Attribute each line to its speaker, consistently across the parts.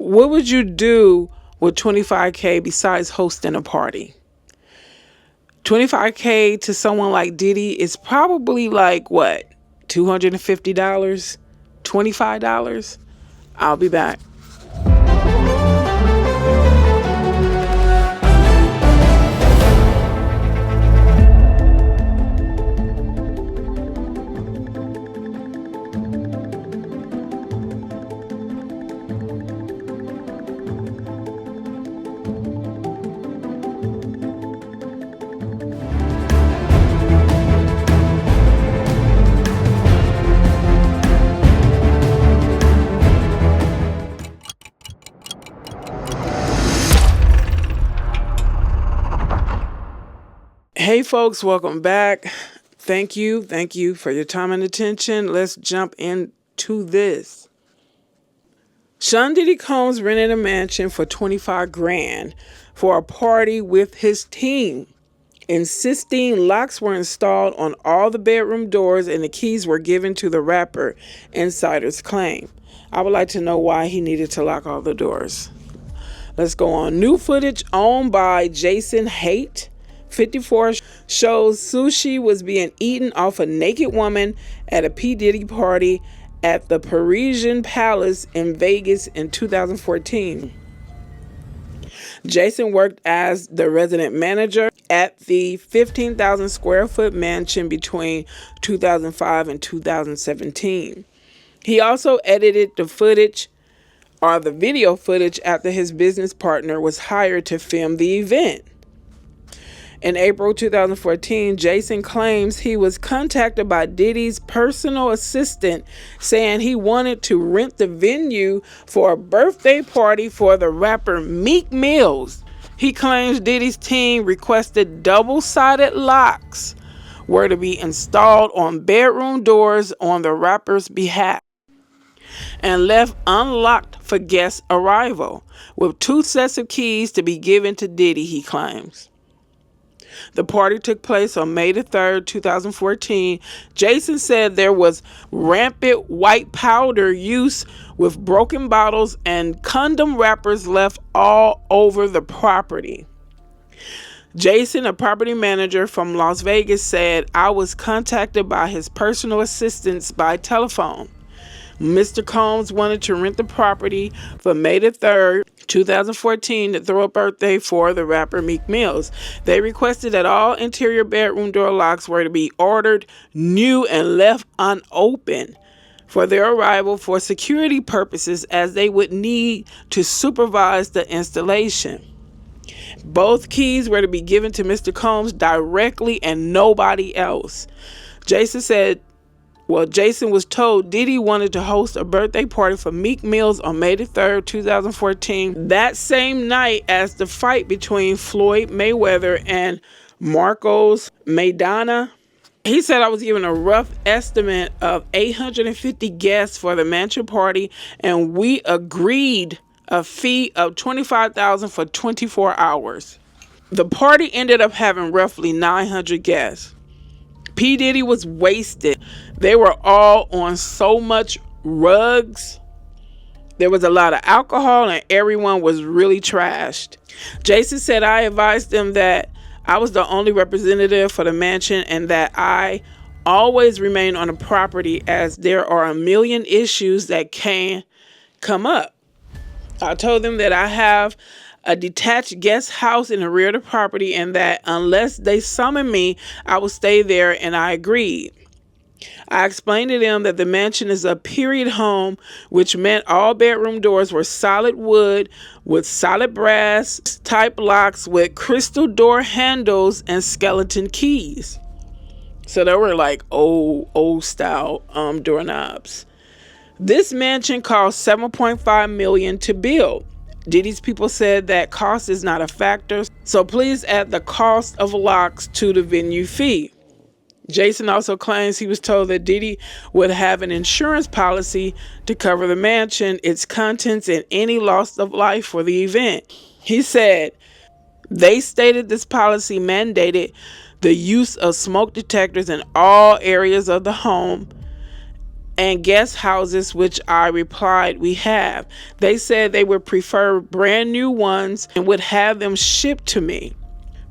Speaker 1: What would you do with $25K besides hosting a party? $25K to someone like Diddy is probably like what? $250? $25? I'll be back. Hey folks, welcome back. Thank you for your time and attention. Let's jump into this. Sean Diddy Combs rented a mansion for $25,000 for a party with his team, insisting locks were installed on all the bedroom doors and the keys were given to the rapper, insiders claim. I would like to know why he needed to lock all the doors. Let's go on. New footage owned by Jason Haidt, 54, shows sushi was being eaten off a naked woman at a P. Diddy party at the Parisian Palace in Vegas in 2014. Jason worked as the resident manager at the 15,000 square foot mansion between 2005 and 2017. He also edited the video footage after his business partner was hired to film the event. In April 2014, Jason claims he was contacted by Diddy's personal assistant saying he wanted to rent the venue for a birthday party for the rapper Meek Mills. He claims Diddy's team requested double-sided locks were to be installed on bedroom doors on the rapper's behalf and left unlocked for guest arrival, with 2 sets of keys to be given to Diddy, he claims. The party took place on May 3rd, 2014. Jason said there was rampant white powder use with broken bottles and condom wrappers left all over the property. Jason, a property manager from Las Vegas, said, "I was contacted by his personal assistants by telephone. Mr. Combs wanted to rent the property for May 3rd, 2014 to throw a birthday for the rapper Meek Mills. They requested that all interior bedroom door locks were to be ordered new and left unopened for their arrival for security purposes, as they would need to supervise the installation. Both keys were to be given to Mr. Combs directly and nobody else." Jason was told Diddy wanted to host a birthday party for Meek Mills on May 3rd, 2014, that same night as the fight between Floyd Mayweather and Marcos Maidana. He said, "I was given a rough estimate of 850 guests for the mansion party, and we agreed a fee of $25,000 for 24 hours. The party ended up having roughly 900 guests. P. Diddy was wasted. They were all on so much rugs. There was a lot of alcohol and everyone was really trashed." Jason said, "I advised them that I was the only representative for the mansion and that I always remain on the property as there are a million issues that can come up. I told them that I have a detached guest house in the rear of the property and that unless they summon me, I will stay there, and I agreed. I explained to them that the mansion is a period home, which meant all bedroom doors were solid wood with solid brass type locks with crystal door handles and skeleton keys." So they were like old style doorknobs. This mansion cost $7.5 million to build. Diddy's people said that cost is not a factor, so please add the cost of locks to the venue fee. Jason also claims he was told that Diddy would have an insurance policy to cover the mansion, its contents, and any loss of life for the event. He said, "They stated this policy mandated the use of smoke detectors in all areas of the home and guest houses, which I replied we have. They said they would prefer brand new ones and would have them shipped to me.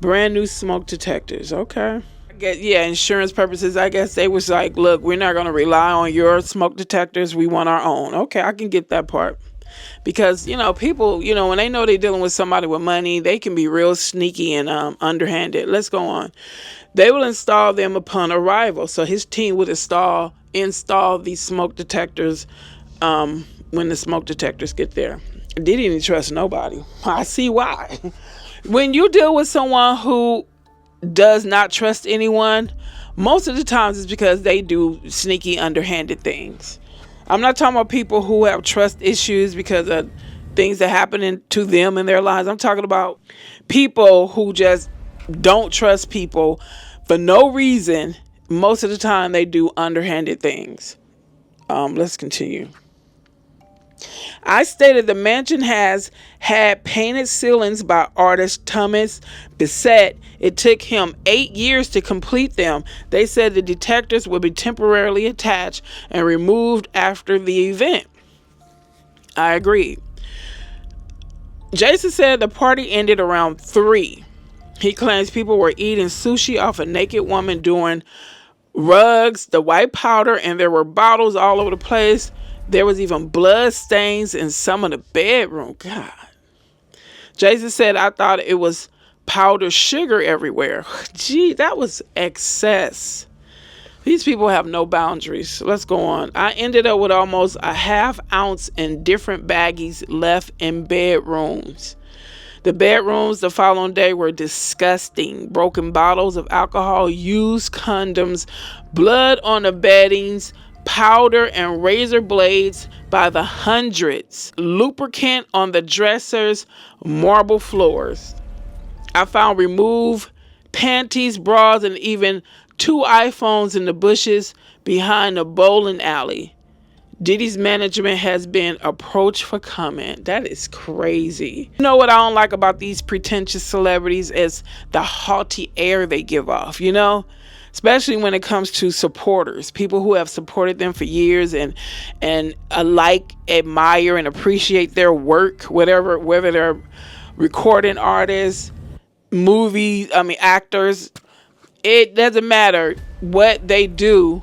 Speaker 1: Brand new smoke detectors. Okay. Yeah, insurance purposes, I guess they was like, look, we're not going to rely on your smoke detectors. We want our own. Okay, I can get that part. Because, people, when they know they're dealing with somebody with money, they can be real sneaky and underhanded. Let's go on. They will install them upon arrival. So his team would install these smoke detectors when the smoke detectors get there. Diddy didn't trust nobody. I see why. When you deal with someone who does not trust anyone, most of the times it's because they do sneaky, underhanded things. I'm not talking about people who have trust issues because of things that happen to them in their lives. I'm talking about people who just don't trust people for no reason. Most of the time they do underhanded things. Let's continue. I stated the mansion has had painted ceilings by artist Thomas Bissett. It took him 8 years to complete them. They said the detectors would be temporarily attached and removed after the event. I agreed. Jason said the party ended around 3. He claims people were eating sushi off a naked woman, doing rugs, the white powder, and there were bottles all over the place. There was even blood stains in some of the bedroom. God. Jason said, I thought it was powdered sugar everywhere. Gee, that was excess. These people have no boundaries. Let's go on. I ended up with almost a ½ ounce in different baggies left in bedrooms. The bedrooms the following day were disgusting. Broken bottles of alcohol, used condoms, blood on the beddings, powder and razor blades by the hundreds, lubricant on the dressers, marble floors. I found removed panties, bras, and even 2 iPhones in the bushes behind the bowling alley. Diddy's management has been approached for comment. That is crazy. You know what I don't like about these pretentious celebrities is the haughty air they give off, especially when it comes to supporters, people who have supported them for years and admire and appreciate their work, whether they're recording artists, actors. It doesn't matter what they do.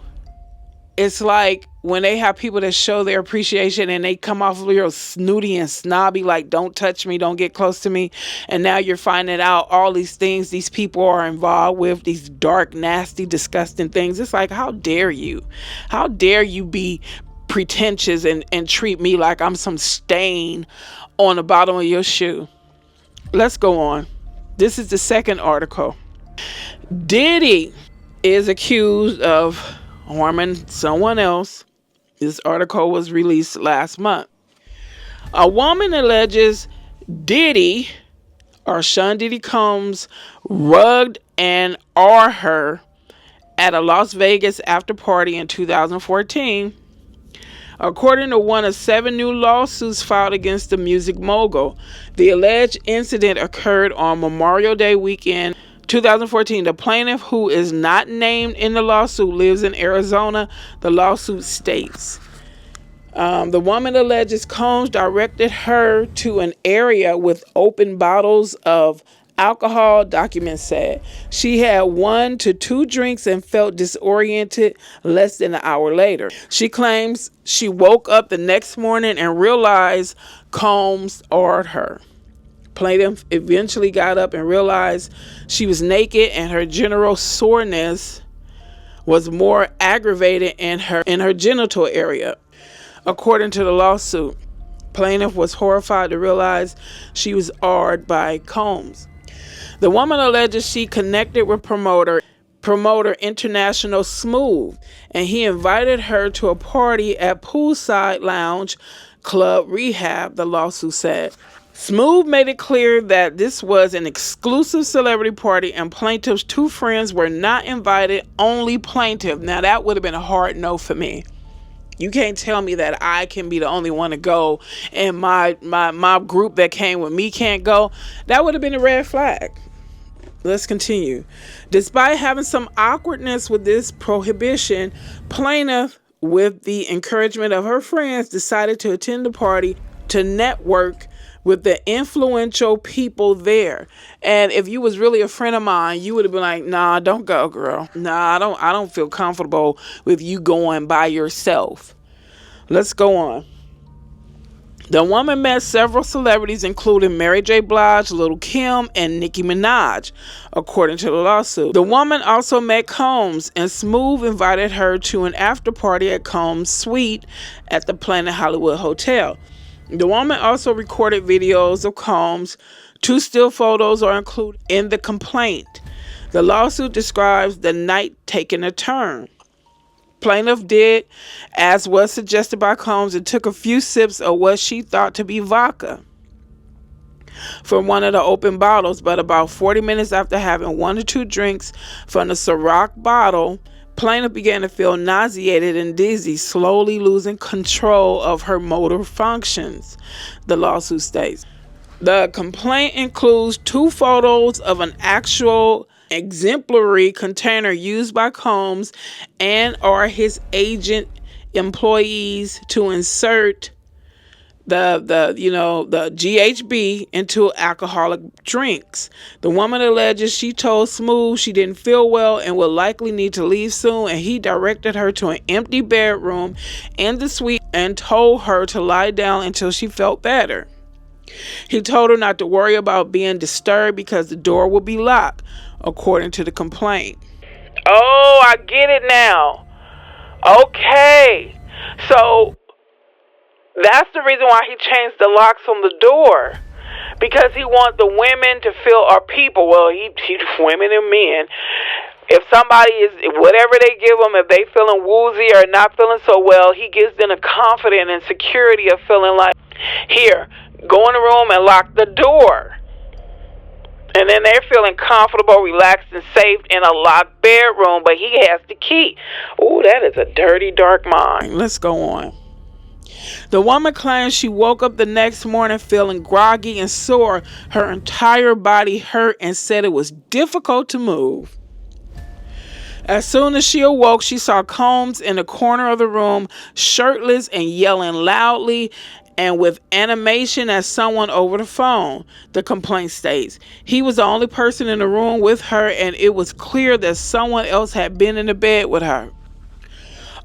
Speaker 1: It's like when they have people that show their appreciation and they come off real snooty and snobby, like, don't touch me, don't get close to me. And now you're finding out all these things these people are involved with, these dark, nasty, disgusting things. It's like, how dare you? How dare you be pretentious and treat me like I'm some stain on the bottom of your shoe? Let's go on. This is the second article. Diddy is accused of harming someone else. This article was released last month. A woman alleges Diddy, or Sean Diddy Combs, rugged and R her at a Las Vegas after party in 2014. According to one of 7 new lawsuits filed against the music mogul, the alleged incident occurred on Memorial Day weekend 2014. The plaintiff, who is not named in the lawsuit, lives in Arizona. The lawsuit states the woman alleges Combs directed her to an area with open bottles of alcohol. Documents said she had 1 to 2 drinks and felt disoriented less than an hour later. She claims she woke up the next morning and realized Combs ordered her. Plaintiff eventually got up and realized she was naked, and her general soreness was more aggravated in her genital area. According to the lawsuit, plaintiff was horrified to realize she was awed by Combs. The woman alleges she connected with promoter International Smooth, and he invited her to a party at Poolside Lounge Club Rehab, the lawsuit said. Smooth made it clear that this was an exclusive celebrity party and plaintiff's 2 friends were not invited, only plaintiff. Now that would have been a hard no for me. You can't tell me that I can be the only one to go and my group that came with me can't go. That would have been a red flag. Let's continue. Despite having some awkwardness with this prohibition, plaintiff with the encouragement of her friends, decided to attend the party to network with the influential people there. And if you was really a friend of mine, you would have been like, nah, don't go, girl. Nah, I don't feel comfortable with you going by yourself. Let's go on. The woman met several celebrities, including Mary J. Blige, Lil' Kim, and Nicki Minaj, according to the lawsuit. The woman also met Combs, and Smooth invited her to an after party at Combs' suite at the Planet Hollywood Hotel. The woman also recorded videos of Combs. 2 still photos are included in the complaint. The lawsuit describes the night taking a turn. Plaintiff did as was suggested by Combs and took a few sips of what she thought to be vodka from one of the open bottles, but about 40 minutes after having 1 or 2 drinks from the Ciroc bottle, Plaintiff began to feel nauseated and dizzy, slowly losing control of her motor functions, the lawsuit states. The complaint includes 2 photos of an actual exemplary container used by Combs and or his agent employees to insert the GHB into alcoholic drinks. The woman alleges she told Smooth she didn't feel well and would likely need to leave soon, and he directed her to an empty bedroom in the suite and told her to lie down until she felt better. He told her not to worry about being disturbed because the door will be locked, according to the complaint. Oh, I get it now. Okay. So that's the reason why he changed the locks on the door. Because he wants the women to feel, or people, well, he women and men. If somebody is, whatever they give them, if they feeling woozy or not feeling so well, he gives them a confidence and security of feeling like, here, go in the room and lock the door. And then they're feeling comfortable, relaxed, and safe in a locked bedroom, but he has the key. Ooh, that is a dirty, dark mind. Let's go on. The woman claims she woke up the next morning feeling groggy and sore. Her entire body hurt and said it was difficult to move. As soon as she awoke, she saw Combs in the corner of the room, shirtless and yelling loudly and with animation at someone over the phone, the complaint states. He was the only person in the room with her, and it was clear that someone else had been in the bed with her.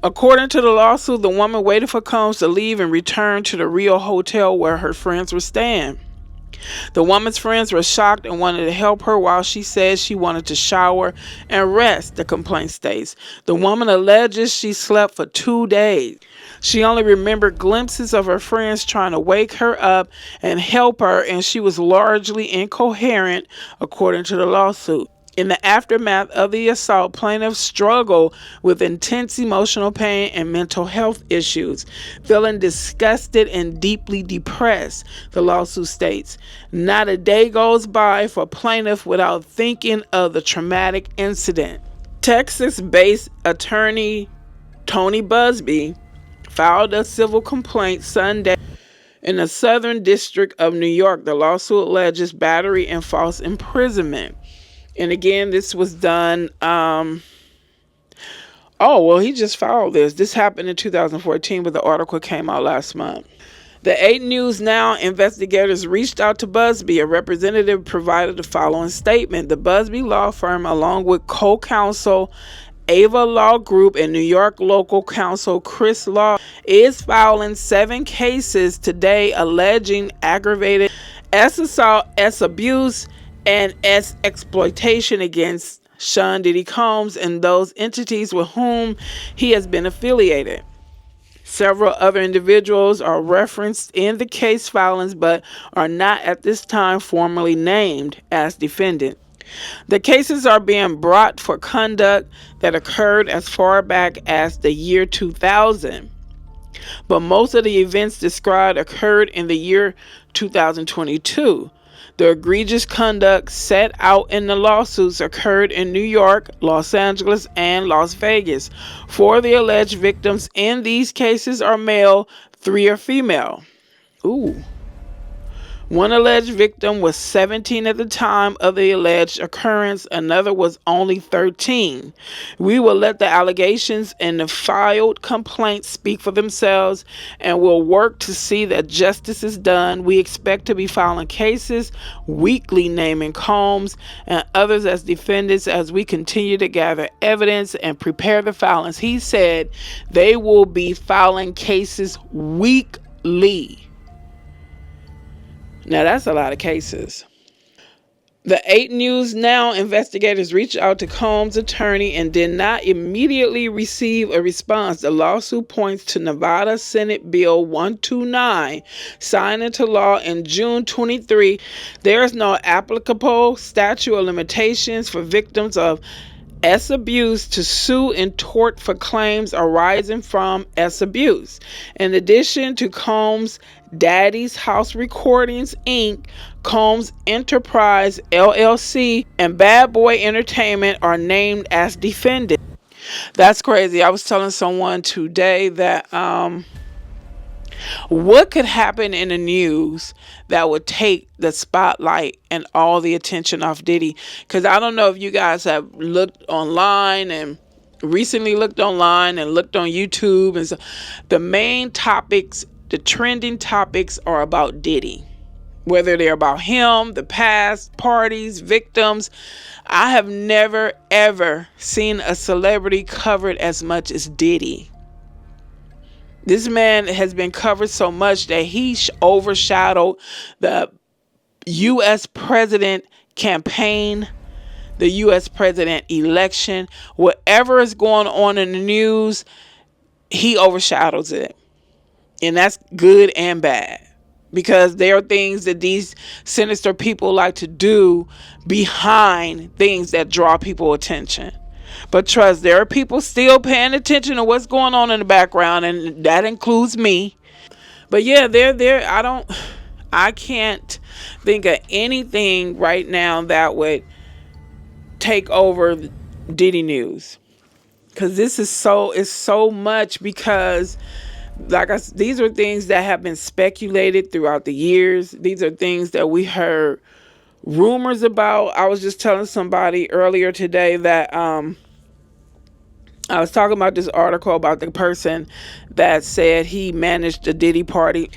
Speaker 1: According to the lawsuit, the woman waited for Combs to leave and returned to the Rio Hotel where her friends were staying. The woman's friends were shocked and wanted to help her while she said she wanted to shower and rest, the complaint states. The woman alleges she slept for 2 days. She only remembered glimpses of her friends trying to wake her up and help her, and she was largely incoherent, according to the lawsuit. In the aftermath of the assault, plaintiffs struggled with intense emotional pain and mental health issues, feeling disgusted and deeply depressed, the lawsuit states. Not a day goes by for plaintiff without thinking of the traumatic incident. Texas-based attorney Tony Busby filed a civil complaint Sunday in the Southern District of New York. The lawsuit alleges battery and false imprisonment. And again, this was done, he just filed this. This happened in 2014, but the article came out last month. The 8 News Now investigators reached out to Busby. A representative provided the following statement. The Busby law firm, along with co-counsel Ava Law Group and New York local counsel Chris Law, is filing 7 cases today alleging aggravated assault, abuse, and exploitation against Sean Diddy Combs and those entities with whom he has been affiliated. Several other individuals are referenced in the case filings but are not at this time formally named as defendant. The cases are being brought for conduct that occurred as far back as the year 2000, but most of the events described occurred in the year 2022. The egregious conduct set out in the lawsuits occurred in New York, Los Angeles, and Las Vegas. 4 of the alleged victims in these cases are male, 3 are female. Ooh. One alleged victim was 17 at the time of the alleged occurrence. Another was only 13. We will let the allegations and the filed complaints speak for themselves, and will work to see that justice is done. We expect to be filing cases weekly naming Combs and others as defendants as we continue to gather evidence and prepare the filings. He said they will be filing cases weekly. Now, that's a lot of cases. The 8 News Now investigators reached out to Combs' attorney and did not immediately receive a response. The lawsuit points to Nevada Senate Bill 129, signed into law in June 23. There is no applicable statute of limitations for victims of S abuse to sue in tort for claims arising from S abuse. In addition to Combs' Daddy's House Recordings Inc., Combs Enterprise LLC, and Bad Boy Entertainment are named as defendants. That's crazy. I was telling someone today that what could happen in the news that would take the spotlight and all the attention off Diddy? Because I don't know if you guys have looked online and recently looked online and looked on YouTube, and so the main topics, the trending topics, are about Diddy. Whether they're about him, the past, parties, victims. I have never ever seen a celebrity covered as much as Diddy. This man has been covered so much that he overshadowed the U.S. president campaign, the U.S. president election. Whatever is going on in the news, he overshadows it. And that's good and bad. Because there are things that these sinister people like to do behind things that draw people attention. But trust, there are people still paying attention to what's going on in the background, and that includes me. But yeah, I can't think of anything right now that would take over Diddy News. Because this is so much, because these are things that have been speculated throughout the years. These are things that we heard rumors about. I was just telling somebody earlier today that I was talking about this article about the person that said he managed the Diddy party.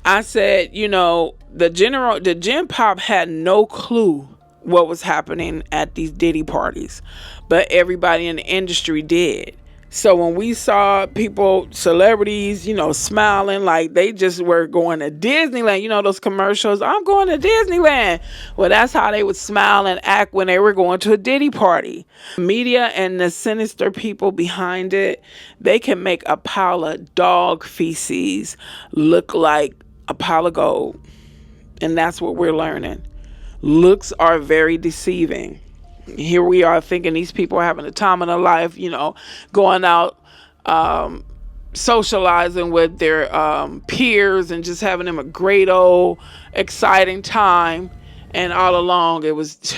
Speaker 1: I said, the Gen Pop had no clue what was happening at these Diddy parties, but everybody in the industry did. So when we saw people, celebrities, smiling like they just were going to Disneyland, those commercials, I'm going to Disneyland. Well, that's how they would smile and act when they were going to a Diddy party. Media and the sinister people behind it, they can make a pile of dog feces look like a pile of gold. And that's what we're learning. Looks are very deceiving. Here we are thinking these people are having the time of their life, going out, socializing with their peers and just having them a great old exciting time. And all along it was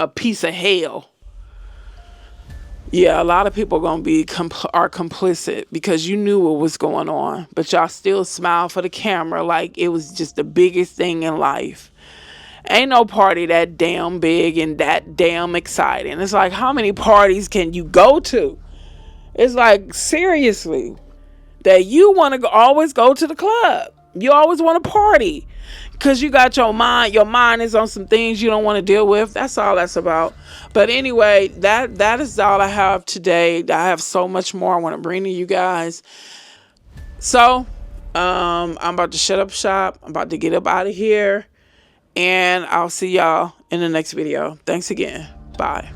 Speaker 1: a piece of hell. Yeah, a lot of people are complicit because you knew what was going on, but y'all still smile for the camera like it was just the biggest thing in life. Ain't no party that damn big and that damn exciting. It's like, how many parties can you go to? It's like, seriously, that you want to always go to the club. You always want to party because you got your mind is on some things you don't want to deal with. That's all that's about. But anyway, that is all I have today. I have so much more I want to bring to you guys. So, I'm about to shut up shop. I'm about to get up out of here. And I'll see y'all in the next video. Thanks again. Bye.